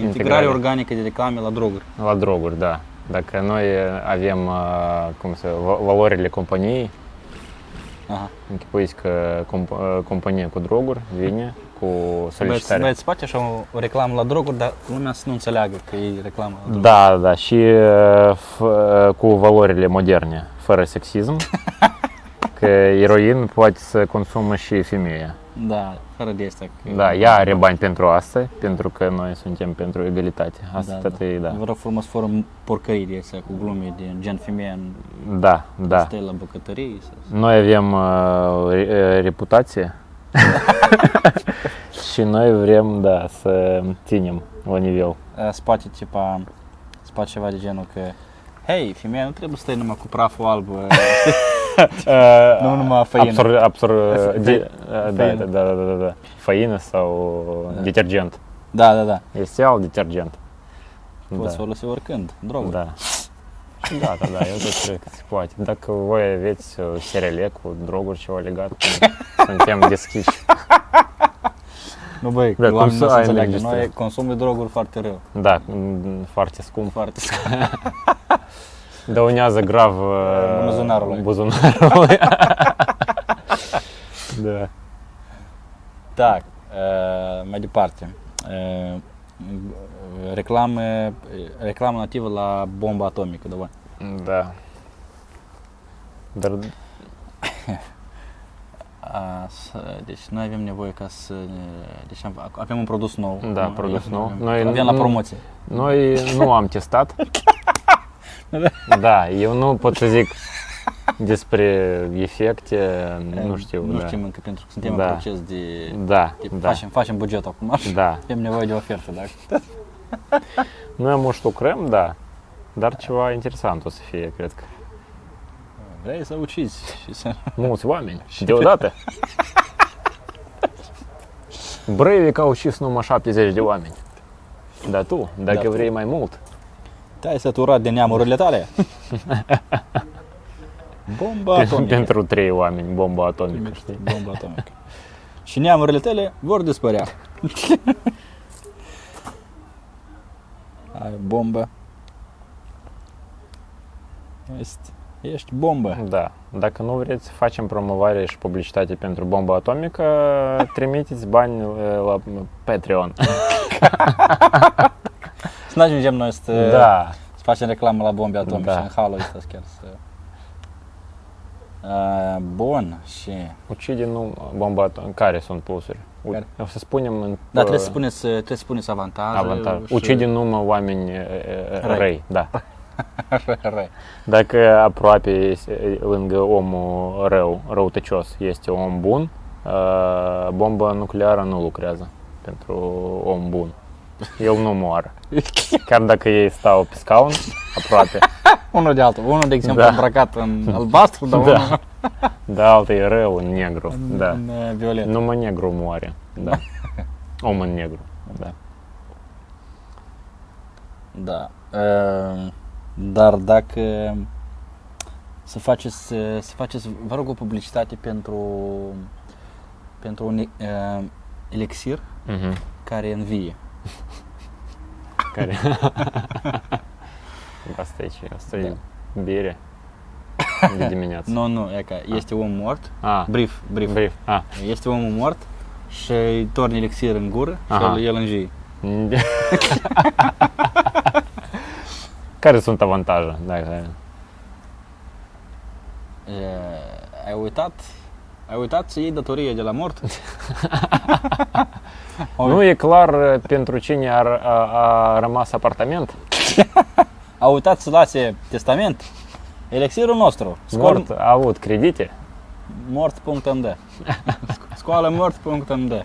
Integrare organică de reclame la droguri. La droguri, da. Dacă noi avem valorile companiei, închipuiți că compania cu droguri vine cu solicitare. Băieți, poate așa o reclamă la droguri, dar lumea să nu înțeleagă că e reclamă la droguri. Da, da, și cu valorile moderne, fără sexism, că eroin poate să consumă și femeia. Da, fără de asta. Da, ea are bani pentru asta, pentru că noi suntem pentru egalitate. Asta tot e, da. Vă rog frumos, fără porcării de astea, cu glume de gen femeie da, da. stai la bucătărie. Noi avem reputație și noi vrem, da, să ținem la nivel. Spate ceva de genul că hei, femeia nu trebuie să stai numai cu praful alb, nu numai făină. Da. Făină sau detergent. Da. Este alt detergent. Poți folosi oricând, droguri. Da. Da, eu tot cred că se poate. Dacă voi aveți SRL cu droguri ceva legat, suntem deschiși. Nu băi, da, oamenii nu se înțeleagă, noi consumăm droguri foarte rău. Da, foarte scump. Dăunează grav buzunarului. Da. Da, mai departe. Reclamă nativă la bomba atomică, da. Da. Dar deci noi avem nevoie ca să... Deci avem un produs nou. Da, produs nou. Noi avem la promoție. Noi nu am testat. Da, eu nu pot să zic despre efecte, nu știu. Nu știm încă, pentru că suntem în proces de... Facem buget acum. Da. Avem nevoie de ofertă, da. Noi mult lucrăm, da, dar ceva interesant o să fie, cred că. Vrei să ucizi și să... Mulți oameni, deodată. Breivik a ucis numai 70 de oameni. Dar tu, dacă vrei mai mult... Te-ai săturat de neamurile tale? Bomba atomică. Pentru 3 oameni, bomba atomică, știi? Bomba atomică. Și neamurile tale vor dispărea. Ai bombă. Ești bombă. Da. Dacă nu vreți să facem promovare și publicitate pentru bomba atomică, trimiteți bani la Patreon. Să nu ajungem noi să facem reclamă la bombe atomice în halul ăsta chiar să... Bun, ucide nu bomba atomică. Care sunt plusuri? O să spunem... Da, trebuie să spuneți avantaje. Ucide numai oameni răi. Da. Dacă aproape lângă omul răutăcios este om bun, bomba nucleară nu lucrează pentru om bun. El nu moară. Chiar dacă ei stau pe scaun, aproape. Unul de altul. Unul, de exemplu, îmbrăcat în albastru, dar unul... Da, altul e rău, în negru. În violet. Numai negru moare. Da. Om în negru. Da. Da. Dar dacă să faceți, vă rog, o publicitate pentru un elixir care învie. Care? Asta e bere de dimineață. Nu, e că este om mort. Brief. Este omul mort și îi torni elixir în gură și el învie. Care sunt avantaje? Ai uitat să iei datorie de la mort? Nu e clar pentru cine a rămas apartament? A uitat să lase testament? Elixirul nostru. Mort a avut credite? Mort.md. Scoală mort.md.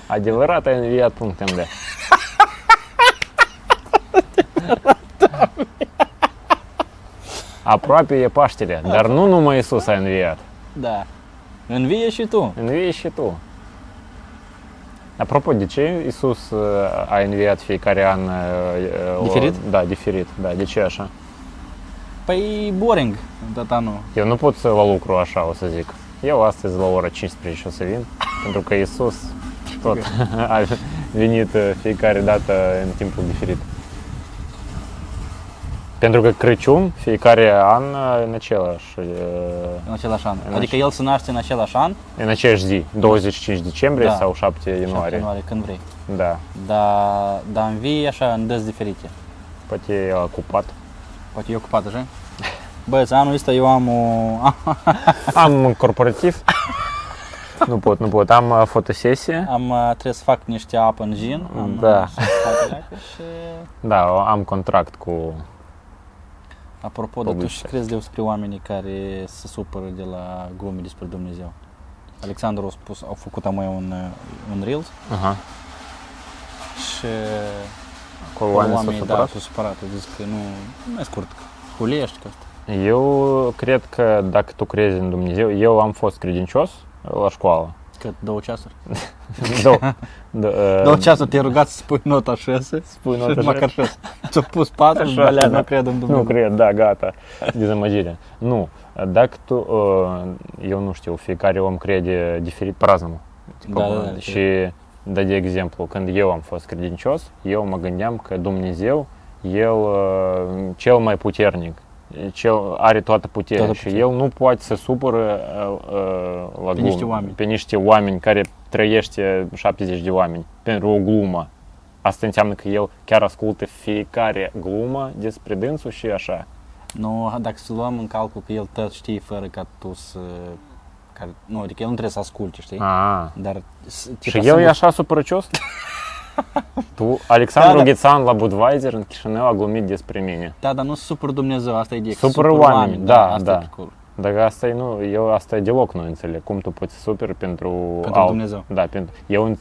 Adevărat a înviat.md. Aproape e Paștele, dar nu numai Iisus a înviat. Da. Învie și tu. Învie și tu. Apropo, de ce Iisus a înviat fiecare an? Diferit? Da, diferit. Da, de ce așa? Păi boring, data nu. Eu nu pot să la lucru așa, o să zic. Eu astăzi la ora 15 o să vin, pentru că Iisus tot venit fiecare dată în timpul diferit. Pentru că Crăciun, fiecare an în același an. Adică el se naște în același an. În aceeași zi, 25 decembrie sau 7 ianuarie. 7 ianuarie, când vrei. Da. Dar învii așa în dăți diferite. Poate e ocupat. Poate e ocupat, așa? Băieți, anul ăsta eu am Am corporativ. Nu pot. Am fotosesie. Trebuie să fac niște apă în gin. Da. Și... Da, am contract cu... Apropo, dar tu și crezi despre oamenii care se supără de la glume despre Dumnezeu? Alexandru a făcut amai un Reels. Și acolo oamenii s-au supărat. Au zis că nu e scurt, huliești că asta. Eu cred că dacă tu crezi în Dumnezeu, eu am fost credincios la școală. Cât? 2 ceasuri? 2 ceasuri te-ai rugat să spui nota 6? Spui nota 6? Măcar 6. Ți-a pus 4 și balea, nu cred în Dumnezeu. Nu cred, da, gata, dezamăgire. Nu, dacă tu, eu nu știu, fiecare om crede diferit по-разному. Da. Și, de exemplu, când eu am fost credincios, eu mă gândeam că Dumnezeu, El cel mai puternic. Are toată puterea și el nu poate să supără la pe niște oameni care trăiește 70 de oameni pentru o glumă. Asta înseamnă că el chiar ascultă fiecare glumă despre dânsul și așa. Nu, dacă să luăm în calcul că el tot știe fără ca tu să... Nu, adică el nu trebuie să asculte, știi? Dar, și el e așa supărăcios? Tu, Alexandru Ghețan la Budweiser în Chișinău a glumit despre mine. Da, dar nu supără Dumnezeu, asta e ideea. Supără oameni, da. Dar asta e, eu asta e deloc nu înțeleg. Cum tu poți să superi pentru Dumnezeu? Da, eu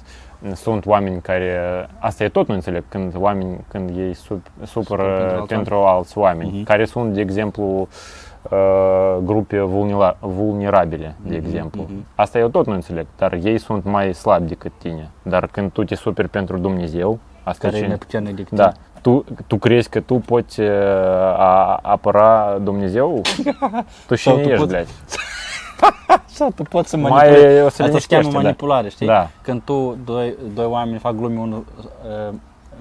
sunt oameni care, asta e tot nu înțeleg, când ei supără pentru alți oameni, care sunt, de exemplu, grupe vulnerabile, de exemplu. Asta eu tot nu înțeleg, dar ei sunt mai slabi decât tine. Dar când tu te superi pentru Dumnezeu, asta care e mai puternic decât tine. Tu crezi că tu poți apăra Dumnezeu? Tu cine ești, blядь? Sau tu poți să manipulezi. Asta se cheamă manipulare, știi? Da. Când doi oameni fac glume unul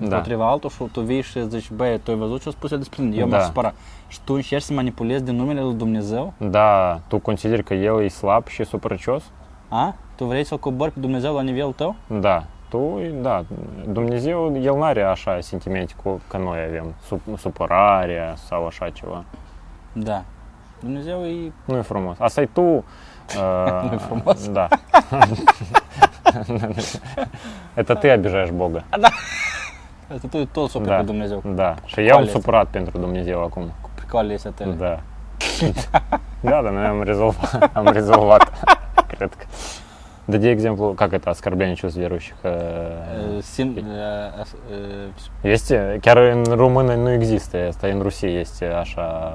împotriva altul și tu vii și zici, băi, tu ai văzut ce a spus el despre mine, eu m-am supărat. Și tu încerci să manipulezi din numele lui Dumnezeu? Da, tu consideri că el e slab și supărăcios? Tu vrei să-l cobori pe Dumnezeu la nivelul tău? Da. Dumnezeu, el n-are așa sentimente ca noi avem, supărarea sau așa ceva. Da. Dumnezeu e... Nu e frumos. Asta e tu... Nu e frumos? Да. Это ты обижаешь Бога. Da. Asta tu tot superi pe Dumnezeu. Da. Și eu am supărat pentru Dumnezeu acum. Cu pricoalele astea tale. Da. Да, noi am rezolvat. Cred că. De exemplu, как это оскорбление чувств верующих? Este, chiar în română nu există asta, în Rusie este așa,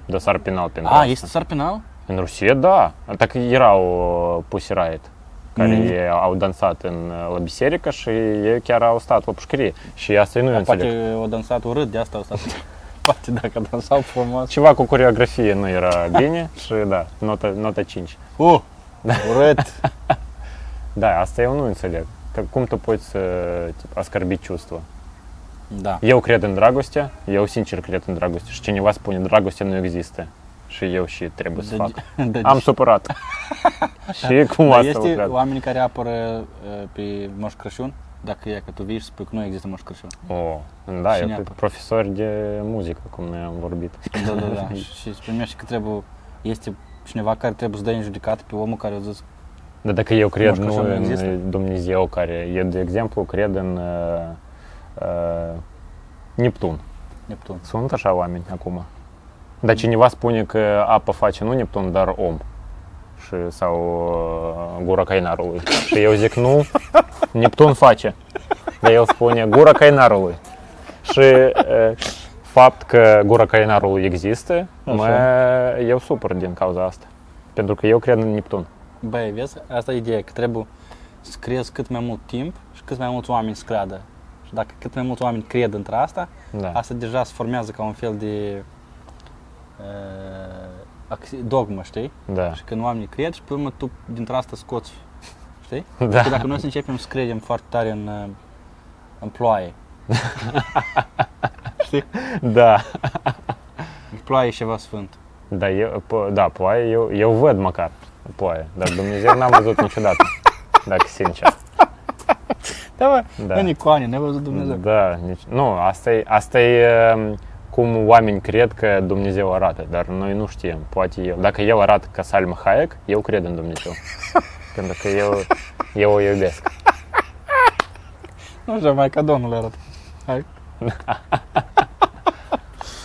dosar penal pentru asta. Este dosar penal? În Rusie, da. Так erau Pussy Riot, care au dansat la biserică și ei chiar au stat la pușcărie. Și asta nu înțeleg. Poate au dansat urât, de asta au stat. Poate dacă dansau frumos. Ceva cu coreografie nu era bine și da, nota 5. Urât! Da, asta eu nu înțeleg. Cum tu poți să ascărbi чувства? Da. Eu cred în dragoste, eu sincer cred în dragoste și cineva spune dragoste nu există și eu și trebuie să fac. Am supărat. Și cum asta lucrează? Este oameni care apără pe Moș Crăciun? Dacă e că tu vii și spui că nu există Moș Crăciun. Da, eu pe profesori de muzică, cum noi am vorbit. Da. Și spuneam că este cineva care trebuie să dea în judecată pe omul care a zis. Dar dacă eu cred nu în Dumnezeu care, eu de exemplu cred în Neptun. Sunt așa oameni acum. Dar cineva spune că apă face nu Neptun, dar om. Sau gura cainarului. Și eu zic nu, Neptun face. Dar el spune gura cainarului. Și fapt că gura cainarului există, eu supăr din cauza asta. Pentru că eu cred în Neptun. Băi, vezi, asta e ideea, că trebuie să crezi cât mai mult timp și cât mai mulți oameni să creadă. Și dacă cât mai mulți oameni cred între asta, asta deja se formează ca un fel de dogmă, știi? Da. Și când oamenii cred și pe urmă tu dintre asta scoți știi? Da. Că dacă noi să începem să credem foarte tare în ploaie, știi? Da. Ploaie e ceva sfânt. Da, ploaie, eu văd măcar ploaie, dar Dumnezeu n-am văzut niciodată, dacă sincer. Da, bă, Da. în icoane, n-ai văzut Dumnezeu. Da, nu, asta e cum oamenii cred că Dumnezeu arată, dar noi nu știm. Poate dacă el arată ca Salma Hayek, eu cred în Dumnezeu. Pentru că eu o iubesc. Nu știu, mai ca Domnul arată. Hai.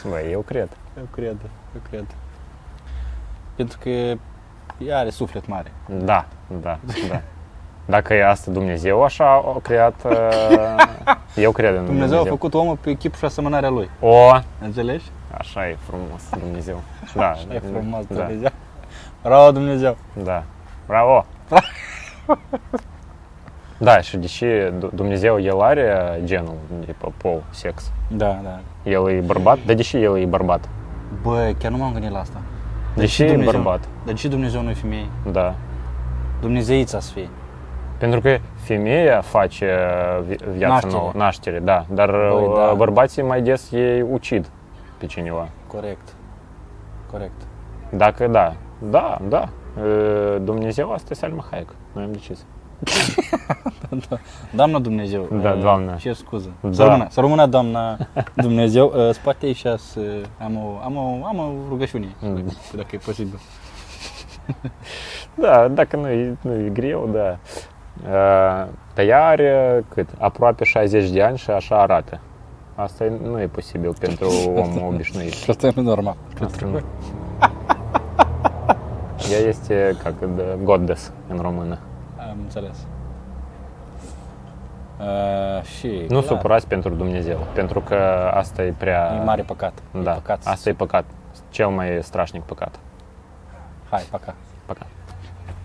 Băi, eu cred. Eu cred. Pentru că ea are suflet mare. Da. Dacă e asta Dumnezeu așa a creat, eu cred în Dumnezeu a făcut omul pe chipul și asemănarea lui. Înțelegi? Așa e frumos Dumnezeu. Da, Așa e frumos da. Dumnezeu. Bravo Dumnezeu. Da. Bravo! Da, și deși Dumnezeu, el are genul de pol, sex. Da. El e bărbat, dar deși el e bărbat. Bă, chiar nu m-am gândit la asta. Deși e bărbat. Dar de ce Dumnezeu nu e femeie? Da. Dumnezeița să fie. Pentru că femeia face viața Naștere. nouă, naștere, da. Dar Băi, da. bărbații mai des ei ucid pe cineva. Corect. Dacă da. Dumnezeu, asta e Salma Hayek. Noi am decis. Doamna Dumnezeu. Da, Doamna. Cer scuză. Da. Să rămână Doamna Dumnezeu. Spate aici să am o rugăciune, dacă e posibil. Da, dacă nu e greu, da. Dar ea are cât? Aproape 60 de ani și așa arată. Asta nu e posibil pentru omul obișnuit. Și asta nu e normal. Asta nu. Ea este goddess în română. Am înțeles. Și Nu clar, supărați pentru Dumnezeu, pentru că asta e prea... e mare păcat. Da, E păcat. asta e păcat. Cel mai strașnic păcat. Hai, păcat. Păcat.